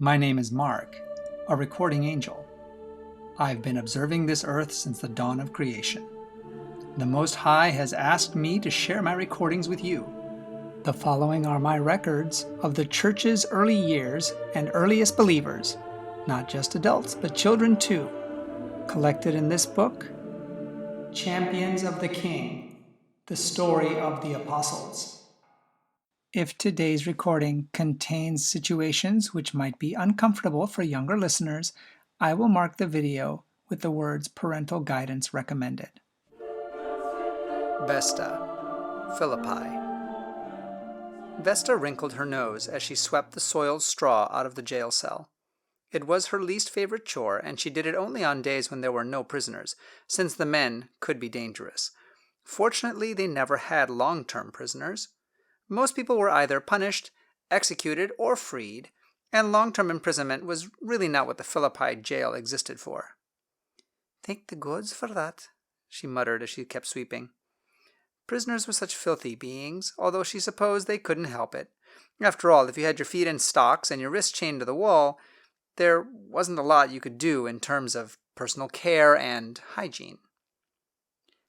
My name is Mark, a recording angel. I've been observing this earth since the dawn of creation. The Most High has asked me to share my recordings with you. The following are my records of the church's early years and earliest believers, not just adults, but children too, collected in this book, Champions of the King, the Story of the Apostles. If today's recording contains situations which might be uncomfortable for younger listeners, I will mark the video with the words parental guidance recommended. Vesta, Philippi. Vesta wrinkled her nose as she swept the soiled straw out of the jail cell. It was her least favorite chore, and she did it only on days when there were no prisoners, since the men could be dangerous. Fortunately, they never had long-term prisoners. Most people were either punished, executed, or freed, and long-term imprisonment was really not what the Philippi jail existed for. "Thank the gods for that," she muttered as she kept sweeping. Prisoners were such filthy beings, although she supposed they couldn't help it. After all, if you had your feet in stocks and your wrists chained to the wall, there wasn't a lot you could do in terms of personal care and hygiene.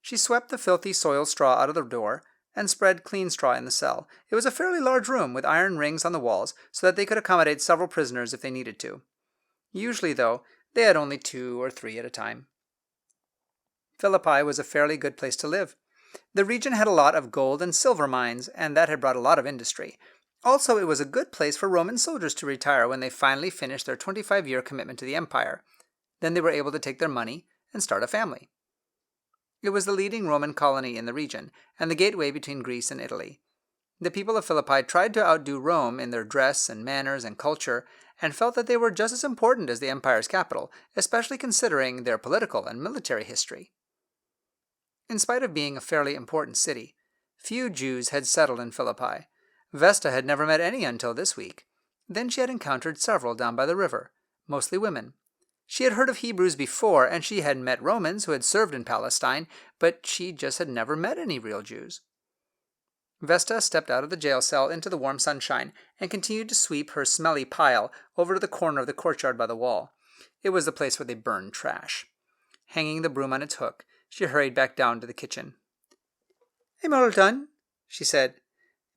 She swept the filthy soiled straw out of the door and spread clean straw in the cell. It was a fairly large room with iron rings on the walls so that they could accommodate several prisoners if they needed to. Usually, though, they had only 2 or 3 at a time. Philippi was a fairly good place to live. The region had a lot of gold and silver mines, and that had brought a lot of industry. Also, it was a good place for Roman soldiers to retire when they finally finished their 25-year commitment to the empire. Then they were able to take their money and start a family. It was the leading Roman colony in the region, and the gateway between Greece and Italy. The people of Philippi tried to outdo Rome in their dress and manners and culture, and felt that they were just as important as the empire's capital, especially considering their political and military history. In spite of being a fairly important city, few Jews had settled in Philippi. Vesta had never met any until this week. Then she had encountered several down by the river, mostly women. She had heard of Hebrews before, and she had met Romans who had served in Palestine, but she just had never met any real Jews. Vesta stepped out of the jail cell into the warm sunshine and continued to sweep her smelly pile over to the corner of the courtyard by the wall. It was the place where they burned trash. Hanging the broom on its hook, she hurried back down to the kitchen. "I'm all done," she said.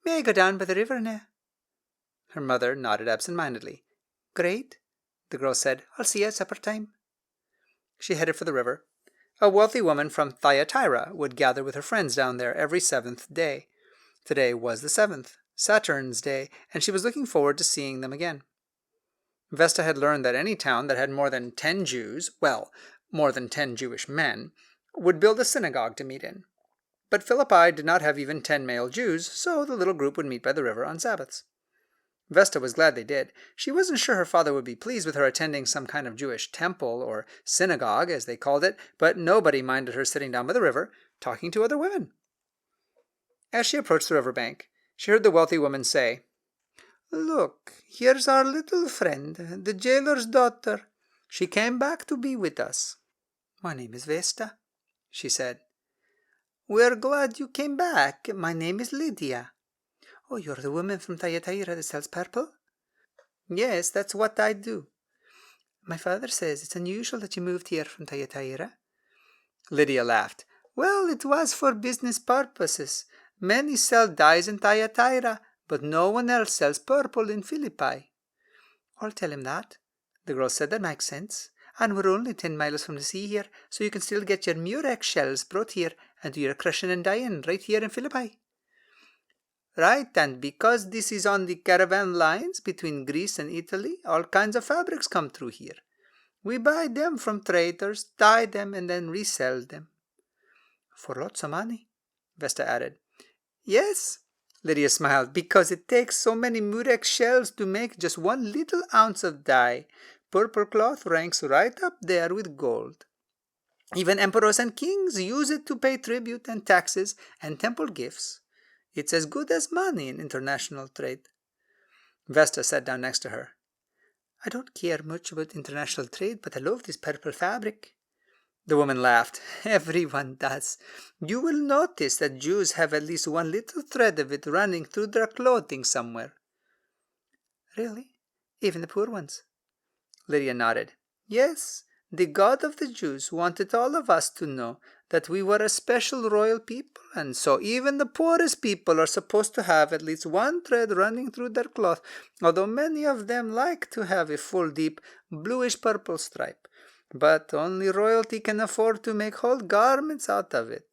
"May I go down by the river now?" Her mother nodded absent-mindedly. "Great," the girl said. "I'll see you at supper time." She headed for the river. A wealthy woman from Thyatira would gather with her friends down there every 7th day. Today was the 7th, Saturn's day, and she was looking forward to seeing them again. Vesta had learned that any town that had more than 10 Jews, well, more than 10 Jewish men, would build a synagogue to meet in. But Philippi did not have even 10 male Jews, so the little group would meet by the river on Sabbaths. Vesta was glad they did. She wasn't sure her father would be pleased with her attending some kind of Jewish temple, or synagogue, as they called it, but nobody minded her sitting down by the river, talking to other women. As she approached the riverbank, she heard the wealthy woman say, "Look, here's our little friend, the jailer's daughter. She came back to be with us." "My name is Vesta," she said. "We're glad you came back. My name is Lydia." "Oh, you're the woman from Thyatira that sells purple?" "Yes, that's what I do." "My father says it's unusual that you moved here from Thyatira." Lydia laughed. "Well, it was for business purposes. Many sell dyes in Thyatira, but no one else sells purple in Philippi." "I'll tell him that," the girl said. "That makes sense. And we're only 10 miles from the sea here, so you can still get your murex shells brought here and do your crushing and dyeing right here in Philippi." "Right, and because this is on the caravan lines between Greece and Italy, all kinds of fabrics come through here. We buy them from traders, dye them, and then resell them." "For lots of money," Vesta added. "Yes," Lydia smiled, "because it takes so many murex shells to make just 1 little ounce of dye. Purple cloth ranks right up there with gold. Even emperors and kings use it to pay tribute and taxes and temple gifts. It's as good as money in international trade." Vesta sat down next to her. "I don't care much about international trade, but I love this purple fabric." The woman laughed. "Everyone does. You will notice that Jews have at least 1 little thread of it running through their clothing somewhere." "Really? Even the poor ones. Lydia nodded. Yes, the God of the Jews wanted all of us to know that we were a special royal people, and so even the poorest people are supposed to have at least one thread running through their cloth, although many of them like to have a full, deep, bluish-purple stripe. But only royalty can afford to make whole garments out of it.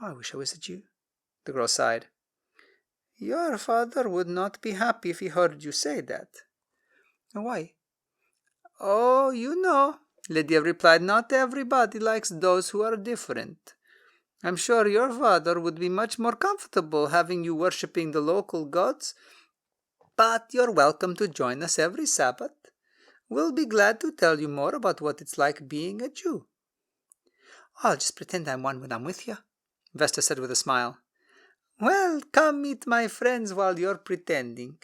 Oh, I wish I was a Jew, the girl sighed. Your father would not be happy if he heard you say that. Why? Oh, you know, Lydia replied, not everybody likes those who are different. I'm sure your father would be much more comfortable having you worshipping the local gods, but you're welcome to join us every Sabbath. We'll be glad to tell you more about what it's like being a Jew. I'll just pretend I'm one when I'm with you, Vesta said with a smile. Well, come meet my friends while you're pretending.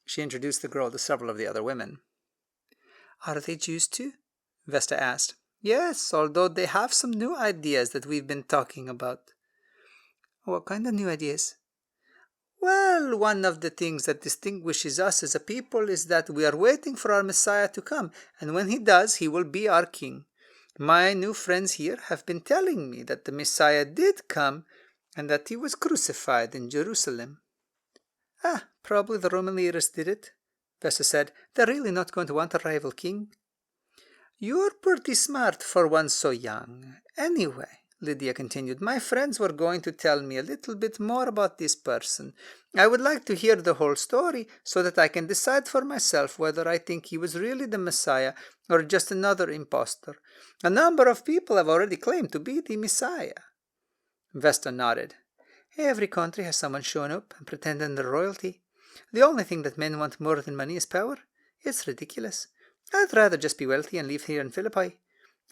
She introduced the girl to several of the other women. Are they Jews too? Vesta asked. Yes, although they have some new ideas that we've been talking about. What kind of new ideas? Well, one of the things that distinguishes us as a people is that we are waiting for our Messiah to come, and when he does, he will be our king. My new friends here have been telling me that the Messiah did come, and that he was crucified in Jerusalem. Probably the Roman leaders did it, Vesta said. They're really not going to want a rival king. You're pretty smart for one so young. Anyway, Lydia continued, my friends were going to tell me a little bit more about this person. I would like to hear the whole story so that I can decide for myself whether I think he was really the Messiah or just another impostor. A number of people have already claimed to be the Messiah. Vesta nodded. Every country has someone showing up and pretending they're royalty. The only thing that men want more than money is power. It's ridiculous. I'd rather just be wealthy and live here in Philippi.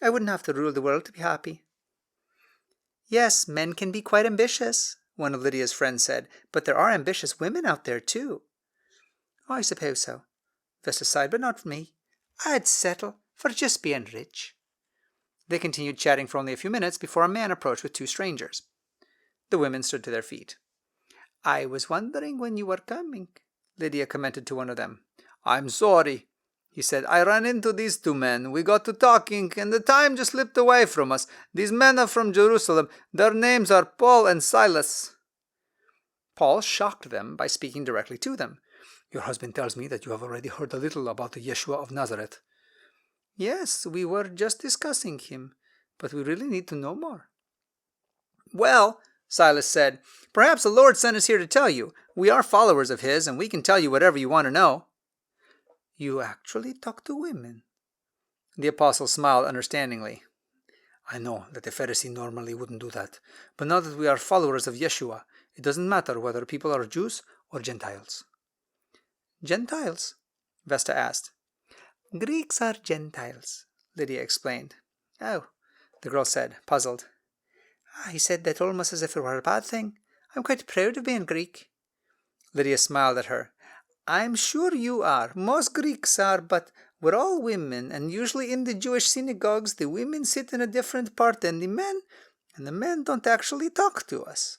I wouldn't have to rule the world to be happy. Yes, men can be quite ambitious, one of Lydia's friends said, but there are ambitious women out there too. I suppose so, Vesta sighed, but not for me. I'd settle for just being rich. They continued chatting for only a few minutes before a man approached with two strangers. The women stood to their feet. I was wondering when you were coming, Lydia commented to one of them. I'm sorry, he said. I ran into these two men. We got to talking, and the time just slipped away from us. These men are from Jerusalem. Their names are Paul and Silas. Paul shocked them by speaking directly to them. Your husband tells me that you have already heard a little about the Yeshua of Nazareth. Yes, we were just discussing him, but we really need to know more. Well, Silas said, perhaps the Lord sent us here to tell you. We are followers of his, and we can tell you whatever you want to know. You actually talk to women? The apostle smiled understandingly. I know that a Pharisee normally wouldn't do that, but now that we are followers of Yeshua, it doesn't matter whether people are Jews or Gentiles. Gentiles? Vesta asked. Greeks are Gentiles, Lydia explained. Oh, the girl said, puzzled. He said that almost as if it were a bad thing. I'm quite proud of being Greek. Lydia smiled at her. I'm sure you are. Most Greeks are, but we're all women, and usually in the Jewish synagogues the women sit in a different part than the men, and the men don't actually talk to us.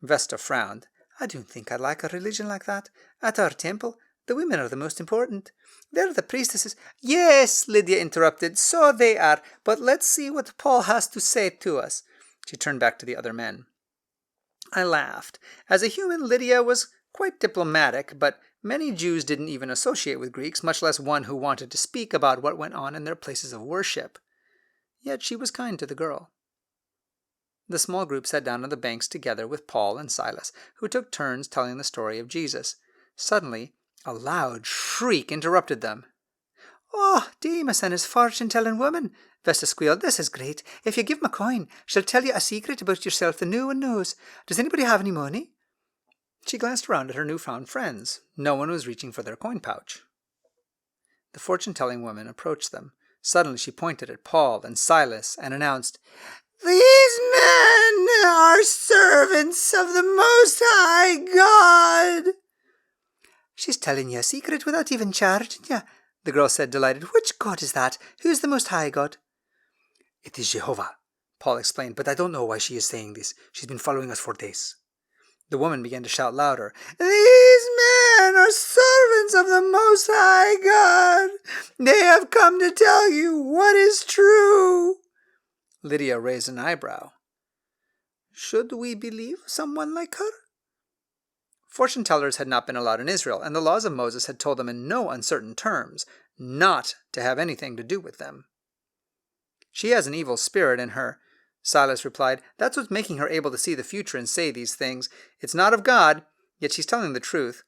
Vesta frowned. I don't think I'd like a religion like that. At our temple, the women are the most important. They're the priestesses. Yes, Lydia interrupted, so they are, but let's see what Paul has to say to us. She turned back to the other men. I laughed. As a human, Lydia was quite diplomatic, but many Jews didn't even associate with Greeks, much less one who wanted to speak about what went on in their places of worship. Yet she was kind to the girl. The small group sat down on the banks together with Paul and Silas, who took turns telling the story of Jesus. Suddenly, a loud shriek interrupted them. Oh, Demas and his fortune-telling woman, Vesta squealed. This is great. If you give him a coin, she'll tell you a secret about yourself that no one knows. Does anybody have any money? She glanced around at her newfound friends. No one was reaching for their coin pouch. The fortune-telling woman approached them. Suddenly she pointed at Paul and Silas and announced, These men are servants of the Most High God. She's telling you a secret without even charging you, the girl said, delighted. Which God is that? Who's the Most High God? It is Jehovah, Paul explained, but I don't know why she is saying this. She's been following us for days. The woman began to shout louder. "These men are servants of the Most High God. They have come to tell you what is true." Lydia raised an eyebrow. "Should we believe someone like her?" Fortune-tellers had not been allowed in Israel, and the laws of Moses had told them in no uncertain terms not to have anything to do with them. "She has an evil spirit in her," Silas replied. "That's what's making her able to see the future and say these things. It's not of God, yet she's telling the truth.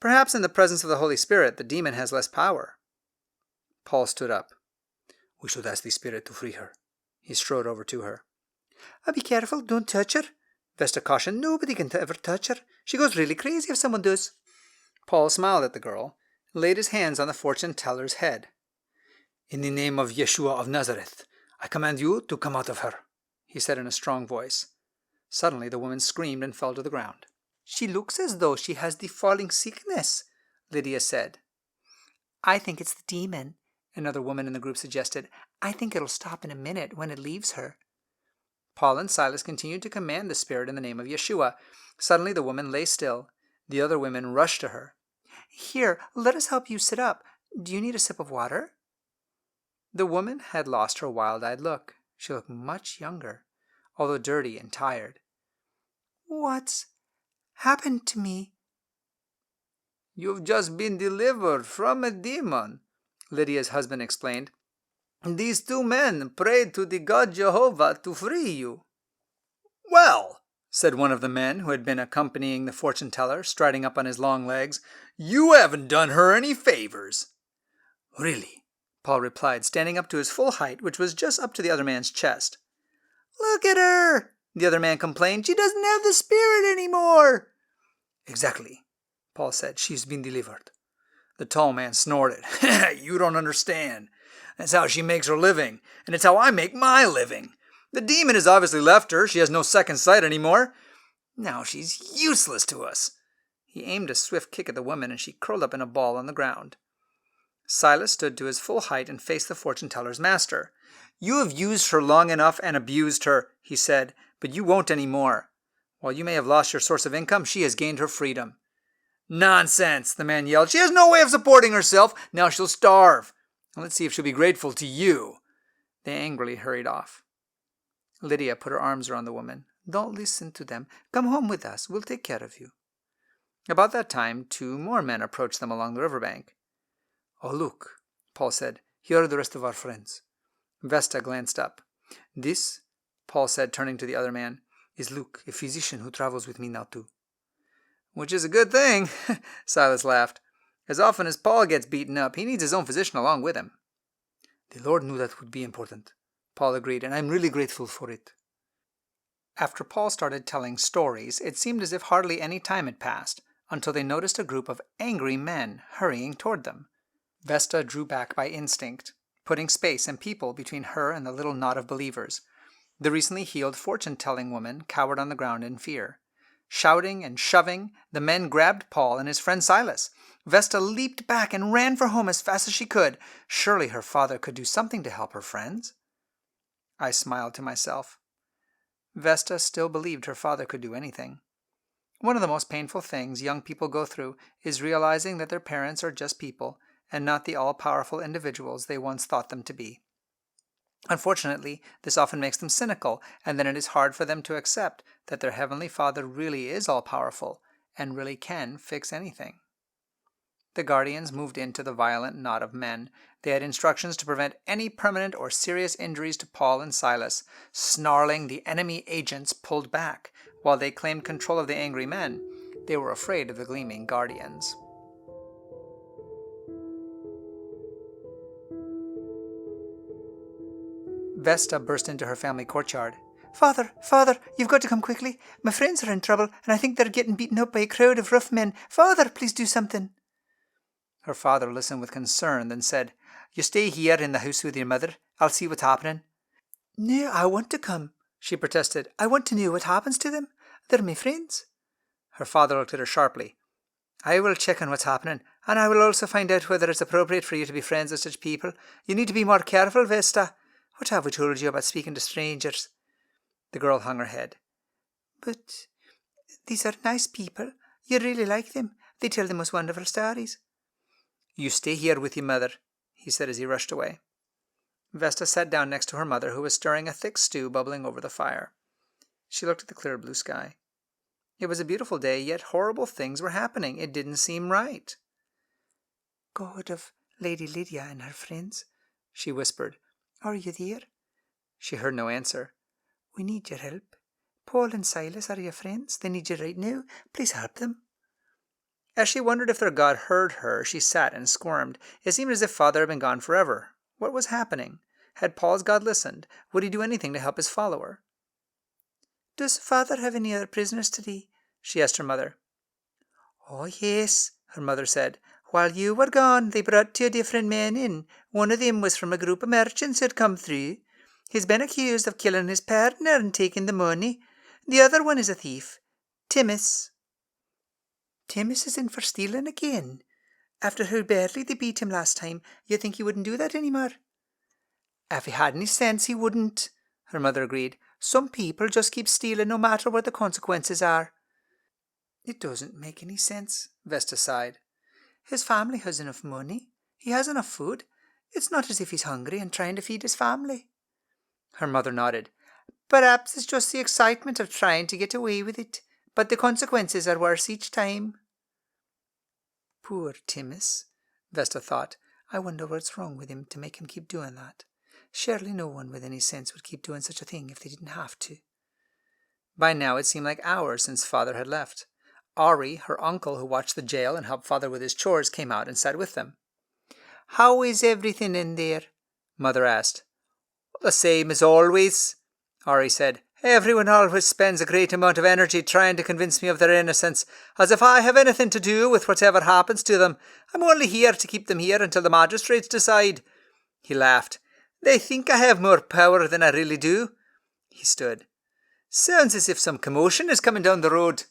Perhaps in the presence of the Holy Spirit, the demon has less power." Paul stood up. "We should ask the Spirit to free her." He strode over to her. "Be careful, don't touch her," Vesta cautioned. "Nobody can ever touch her. She goes really crazy if someone does." Paul smiled at the girl, and laid his hands on the fortune-teller's head. "In the name of Yeshua of Nazareth, I command you to come out of her," he said in a strong voice. Suddenly the woman screamed and fell to the ground. "She looks as though she has the falling sickness," Lydia said. "I think it's the demon," another woman in the group suggested. "I think it'll stop in a minute when it leaves her." Paul and Silas continued to command the spirit in the name of Yeshua. Suddenly the woman lay still. The other women rushed to her. "Here, let us help you sit up. Do you need a sip of water?" The woman had lost her wild-eyed look. She looked much younger, although dirty and tired. "What's happened to me?" "You've just been delivered from a demon," Lydia's husband explained. "These two men prayed to the God Jehovah to free you." "Well," said one of the men who had been accompanying the fortune-teller, striding up on his long legs, "you haven't done her any favors." "Really?" Paul replied, standing up to his full height, which was just up to the other man's chest. "Look at her," the other man complained. "She doesn't have the spirit anymore." "Exactly," Paul said. "She's been delivered." The tall man snorted. "You don't understand. That's how she makes her living, and it's how I make my living. The demon has obviously left her. She has no second sight anymore. Now she's useless to us." He aimed a swift kick at the woman, and she curled up in a ball on the ground. Silas stood to his full height and faced the fortune-teller's master. "You have used her long enough and abused her," he said, "but you won't any more. While you may have lost your source of income, she has gained her freedom." "Nonsense," the man yelled. "She has no way of supporting herself. Now she'll starve. Let's see if she'll be grateful to you." They angrily hurried off. Lydia put her arms around the woman. "Don't listen to them. Come home with us. We'll take care of you." About that time, 2 more men approached them along the riverbank. "Oh, look," Paul said. "Here are the rest of our friends." Vesta glanced up. "This," Paul said, turning to the other man, "is Luke, a physician who travels with me now too." "Which is a good thing," Silas laughed. "As often as Paul gets beaten up, he needs his own physician along with him." "The Lord knew that would be important," Paul agreed, "and I'm really grateful for it." After Paul started telling stories, it seemed as if hardly any time had passed until they noticed a group of angry men hurrying toward them. Vesta drew back by instinct, putting space and people between her and the little knot of believers. The recently healed fortune-telling woman cowered on the ground in fear. Shouting and shoving, the men grabbed Paul and his friend Silas. Vesta leaped back and ran for home as fast as she could. Surely her father could do something to help her friends. I smiled to myself. Vesta still believed her father could do anything. One of the most painful things young people go through is realizing that their parents are just people and not the all-powerful individuals they once thought them to be. Unfortunately, this often makes them cynical, and then it is hard for them to accept that their Heavenly Father really is all-powerful and really can fix anything. The guardians moved into the violent knot of men. They had instructions to prevent any permanent or serious injuries to Paul and Silas. Snarling, the enemy agents pulled back. While they claimed control of the angry men, they were afraid of the gleaming guardians. Vesta burst into her family courtyard. "Father, Father, you've got to come quickly. My friends are in trouble, and I think they're getting beaten up by a crowd of rough men. Father, please do something." Her father listened with concern, then said, "You stay here in the house with your mother. I'll see what's happening." "No, I want to come," she protested. "I want to know what happens to them. They're my friends." Her father looked at her sharply. "I will check on what's happening, and I will also find out whether it's appropriate for you to be friends with such people. You need to be more careful, Vesta. What have we told you about speaking to strangers?" The girl hung her head. "But These are nice people. You really like them. They tell the most wonderful stories. You stay here with your mother, he said as he rushed away. Vesta sat down next to her mother, who was stirring a thick stew bubbling over the fire. She looked at the clear blue sky. It was a beautiful day, yet horrible things were happening. It didn't seem right. God of Lady Lydia and her friends, she whispered. Are you there? She heard no answer. We need your help. Paul and Silas are your friends. They need you right now. Please help them. As she wondered if their God heard her, she sat and squirmed. It seemed as if Father had been gone forever. What was happening? Had Paul's God listened? Would he do anything to help his follower? Does Father have any other prisoners today? She asked her mother. Oh, yes, her mother said. While you were gone, they brought 2 different men in. One of them was from a group of merchants who had come through. He's been accused of killing his partner and taking the money. The other one is a thief. Timmis. Timmis is in for stealing again. After how badly they beat him last time, you think he wouldn't do that anymore? If he had any sense, he wouldn't, her mother agreed. Some people just keep stealing no matter what the consequences are. It doesn't make any sense, Vesta sighed. His family has enough money. He has enough food. It's not as if he's hungry and trying to feed his family. Her mother nodded. Perhaps it's just the excitement of trying to get away with it, but the consequences are worse each time. Poor Timmis, Vesta thought. I wonder what's wrong with him to make him keep doing that. Surely no one with any sense would keep doing such a thing if they didn't have to. By now it seemed like hours since Father had left. Ari, her uncle who watched the jail and helped Father with his chores, came out and sat with them. How is everything in there? Mother asked. The same as always, Ari said. Everyone always spends a great amount of energy trying to convince me of their innocence, as if I have anything to do with whatever happens to them. I'm only here to keep them here until the magistrates decide. He laughed. They think I have more power than I really do. He stood. Sounds as if some commotion is coming down the road.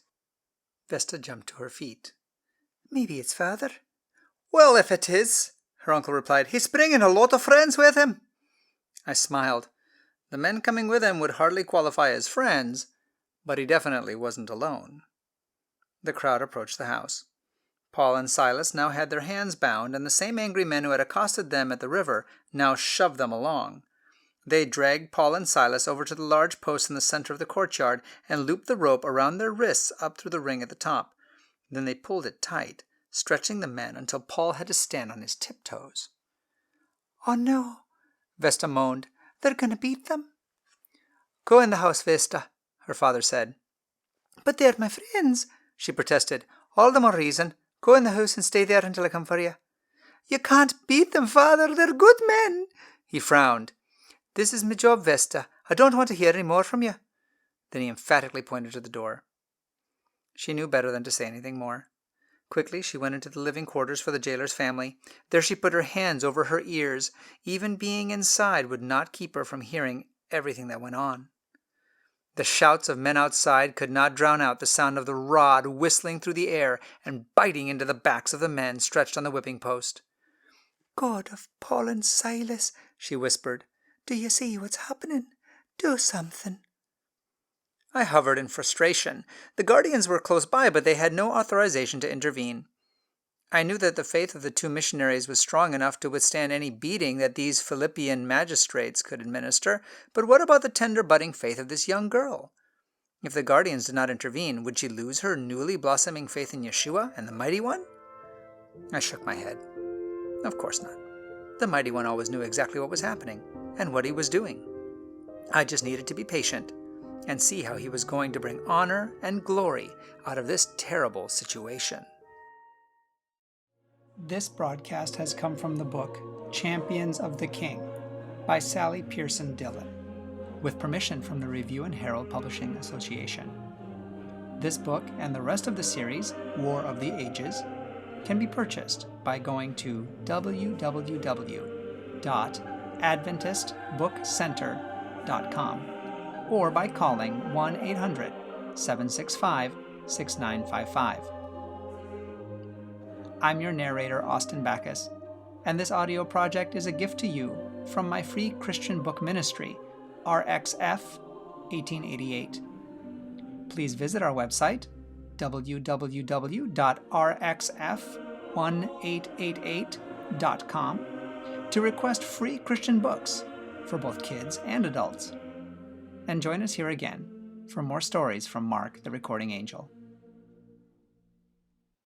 Vesta jumped to her feet. Maybe it's Father. Well, if it is, her uncle replied, he's bringing a lot of friends with him. I smiled. The men coming with him would hardly qualify as friends, but he definitely wasn't alone. The crowd approached the house. Paul and Silas now had their hands bound, and the same angry men who had accosted them at the river now shoved them along. They dragged Paul and Silas over to the large post in the center of the courtyard and looped the rope around their wrists up through the ring at the top. Then they pulled it tight, stretching the men until Paul had to stand on his tiptoes. Oh no, Vesta moaned. They're going to beat them. Go in the house, Vesta, her father said. But they're my friends, she protested. All the more reason. Go in the house and stay there until I come for you. You can't beat them, Father. They're good men. He frowned. This is my job, Vesta. I don't want to hear any more from you. Then he emphatically pointed to the door. She knew better than to say anything more. Quickly, she went into the living quarters for the jailer's family. There she put her hands over her ears. Even being inside would not keep her from hearing everything that went on. The shouts of men outside could not drown out the sound of the rod whistling through the air and biting into the backs of the men stretched on the whipping post. God of Paul and Silas, she whispered, do you see what's happening? Do something. I hovered in frustration. The guardians were close by, but they had no authorization to intervene. I knew that the faith of the 2 missionaries was strong enough to withstand any beating that these Philippian magistrates could administer, but what about the tender budding faith of this young girl? If the guardians did not intervene, would she lose her newly blossoming faith in Yeshua and the Mighty One? I shook my head. Of course not. The Mighty One always knew exactly what was happening and what he was doing. I just needed to be patient and see how he was going to bring honor and glory out of this terrible situation. This broadcast has come from the book Champions of the King by Sally Pierson Dillon, with permission from the Review and Herald Publishing Association. This book and the rest of the series, War of the Ages, can be purchased by going to www.adventistbookcenter.com or by calling 1-800-765-6955. I'm your narrator, Austin Backus, and this audio project is a gift to you from my free Christian book ministry, RXF 1888. Please visit our website, www.rxf1888.com, to request free Christian books for both kids and adults. And join us here again for more stories from Mark the Recording Angel.